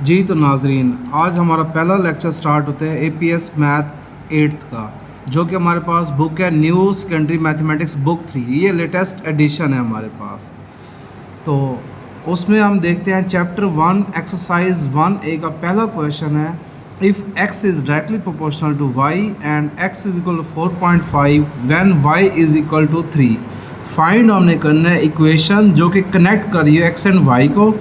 जी तो नाजरीन, आज हमारा पहला लेक्चर स्टार्ट होता है एपीएस मैथ 8th का, जो कि हमारे पास बुक है न्यू सेकेंडरी मैथमेटिक्स बुक 3। ये लेटेस्ट एडिशन है हमारे पास। तो उसमें हम देखते हैं चैप्टर 1 एक्सरसाइज 1A का पहला क्वेश्चन है, if x is directly proportional to y and x is equal to 4.5 when y is equal to 3। Find हमने करना है इक्वेशन जो कि कनेक्ट कर रही है x एंड y को।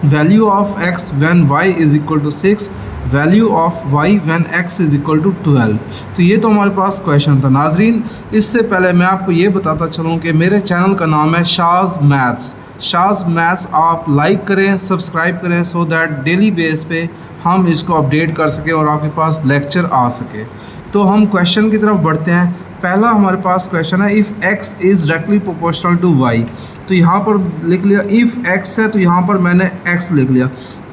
Value of x when y is equal to 6, value of y when x is equal to 12। तो ये तो हमारे पास क्वेश्चन था नाजरीन। इससे पहले मैं आपको ये बताता चलूँ कि मेरे चैनल का नाम है शाज मैथ्स। आप लाइक करें, सब्सक्राइब करें, सो दैट डेली बेस पे हम इसको अपडेट कर सकें और आपके पास लेक्चर आ सके। तो हम क्वेश्चन की तरफ बढ़ते हैं। पहला हमारे पास क्वेश्चन है, if x is directly proportional to y। तो यहाँ पर लिख लिया इफ़ x है, तो यहाँ पर मैंने x लिख लिया।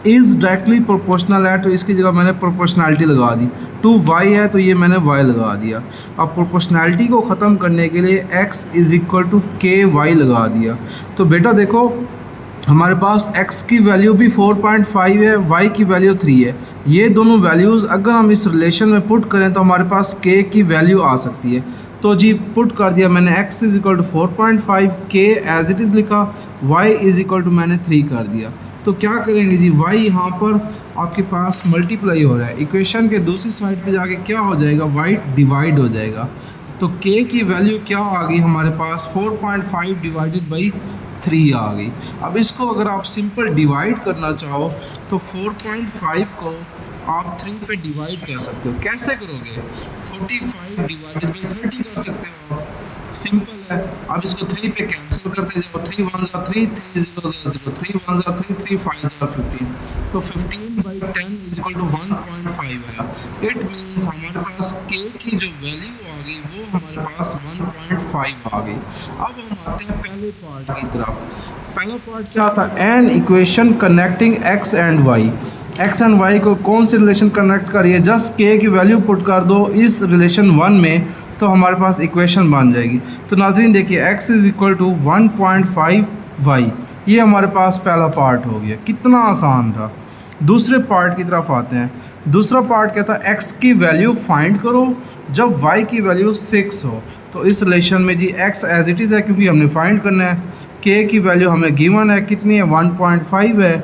इज़ डायरेक्टली प्रोपोर्शनल है तो इसकी जगह मैंने प्रोपोर्शनैलिटी लगा दी। टू y है तो ये मैंने y लगा दिया। अब प्रोपोर्शनैलिटी को ख़त्म करने के लिए x इज़ इक्वल टू के वाई लगा दिया। तो बेटा देखो, हमारे पास x की वैल्यू भी 4.5 है, y की वैल्यू 3 है। ये दोनों वैल्यूज़ अगर हम इस रिलेशन में पुट करें तो हमारे पास k की वैल्यू आ सकती है। तो जी पुट कर दिया मैंने, x is equal to 4.5, k as it is लिखा, y इज़ इक्वल टू मैंने 3 कर दिया। तो क्या करेंगे जी, y यहाँ पर आपके पास मल्टीप्लाई हो रहा है, इक्वेशन के दूसरी साइड पे जाके क्या हो जाएगा, y डिवाइड हो जाएगा। तो k की वैल्यू क्या आ गई हमारे पास, 4.5 डिवाइडेड बाई 3 आ गई। अब इसको अगर आप सिंपल डिवाइड करना चाहो तो 4.5 को आप 3 पे डिवाइड कर सकते हो। कैसे करोगे, 45 डिवाइडेड बाई 30 कर सकते हो आप, सिंपल है। अब इसको 3 पे कैंसिल करते जाओ, 3 1 ज़ा 3, 3 0 ज़ा 0, 3 1 ज़ा 3, 3 5 ज़ा 15। तो 15 बाई 10 इज इक्वल टू 1.5 आया। इट मीन्स हमारे पास k की जो वैल्यू आ गई वो हमारे पास 1.5 आ गई। अब हम आते हैं पहले पार्ट की तरफ। पहला पार्ट क्या था, an equation connecting x and y। x and y को कौन सी रिलेशन कनेक्ट करिए, जस्ट k की वैल्यू पुट कर दो इस रिलेशन 1 में तो हमारे पास इक्वेशन बन जाएगी। तो नाजरीन देखिए, x is equal to 1.5y, ये हमारे पास पहला पार्ट हो गया। कितना आसान था। दूसरे पार्ट की तरफ आते हैं। दूसरा पार्ट क्या था, x की वैल्यू फाइंड करो जब y की वैल्यू 6 हो। तो इस रिलेशन में जी x एज इट इज़ है क्योंकि हमने फाइंड करना है। k की वैल्यू हमें गिवन है, कितनी है, 1.5 है।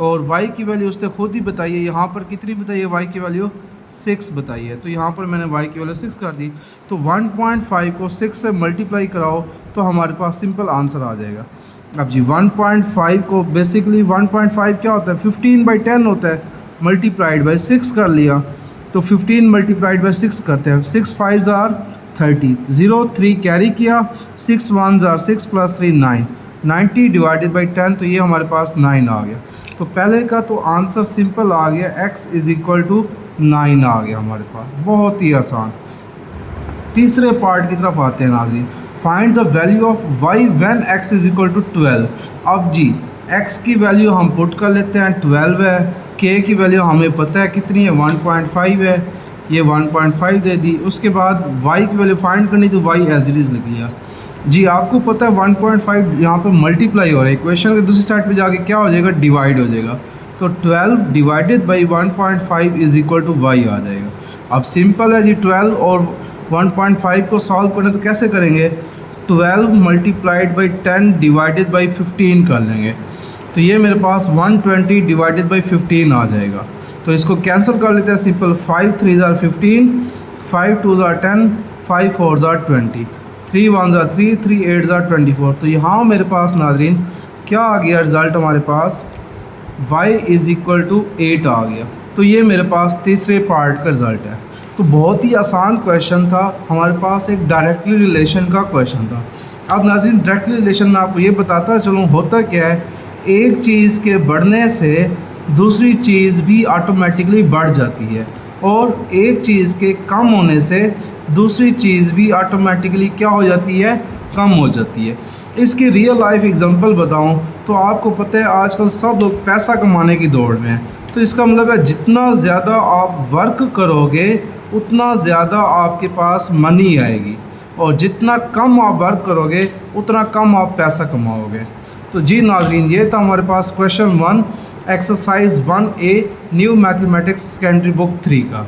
और y की वैल्यू उसने खुद ही बताइए, यहाँ पर कितनी बताइए, y की वैल्यू 6 बताइए। तो यहाँ पर मैंने y की वैल्यू 6 कर दी। तो 1.5 को 6 से मल्टीप्लाई कराओ तो हमारे पास सिंपल आंसर आ जाएगा। अब जी 1.5 को बेसिकली 1.5 क्या होता है, 15 बाई 10 होता है, मल्टीप्लाइड बाई 6 कर लिया। तो 15 मल्टीप्लाइड बाई 6 करते हैं, 6 5 ज़ार 30, 0 3 कैरी किया, 6 1 ज़ार 6 प्लस 3 9, 90 डिवाइडेड बाई 10, तो ये हमारे पास 9 आ गया। तो पहले का तो आंसर सिंपल आ गया, x इज़ इक्वल टू 9 आ गया हमारे पास, बहुत ही आसान। तीसरे पार्ट की तरफ आते हैं नाज़रीन। Find the value of y when x is equal to 12। अब जी x की वैल्यू हम पुट कर लेते हैं, 12 है। k की वैल्यू हमें पता है कितनी है, 1.5 है, ये 1.5 दे दी। उसके बाद y की वैल्यू फाइंड करनी, तो y एज इट इज़ लिख लिया। जी आपको पता है 1.5 यहाँ पर मल्टीप्लाई हो रहा है, इक्वेशन के दूसरी साइड पे जाके क्या हो जाएगा, डिवाइड हो जाएगा। तो 12 divided by 1.5 is equal to y आ जाएगा। अब सिंपल है जी, 12 और 1.5 को सॉल्व करें तो कैसे करेंगे, 12 मल्टीप्लाइड बाई 10 डिवाइडेड बाई 15 कर लेंगे। तो ये मेरे पास 120 डिवाइडेड बाई 15 आ जाएगा। तो इसको कैंसिल कर लेते हैं सिंपल, 5 3 ज़ार 15, 5 2 ज़ार 10, 5 4 ज़ार 20, 3 1 ज़ार 3, 3 8 ज़ार 24। तो यहाँ मेरे पास नाजरीन क्या आ गया रिज़ल्ट, हमारे पास y इज़ इक्वल टू 8 आ गया। तो ये मेरे पास तीसरे पार्ट का रिज़ल्ट है। तो बहुत ही आसान क्वेश्चन था, हमारे पास एक डायरेक्टली रिलेशन का क्वेश्चन था। अब नाज़रीन डायरेक्टली रिलेशन में आपको ये बताता चलूँ होता क्या है, एक चीज़ के बढ़ने से दूसरी चीज़ भी ऑटोमेटिकली बढ़ जाती है और एक चीज़ के कम होने से दूसरी चीज़ भी ऑटोमेटिकली क्या हो जाती है, कम हो जाती है। इसकी रियल लाइफ एग्जांपल बताऊं तो आपको पता है आजकल सब लोग पैसा कमाने की दौड़ में हैं। तो इसका मतलब है जितना ज़्यादा आप वर्क करोगे उतना ज़्यादा आपके पास मनी आएगी और जितना कम आप वर्क करोगे उतना कम आप पैसा कमाओगे। तो जी नाज़रीन, ये था हमारे पास question 1, exercise 1A new mathematics secondary book 3 का।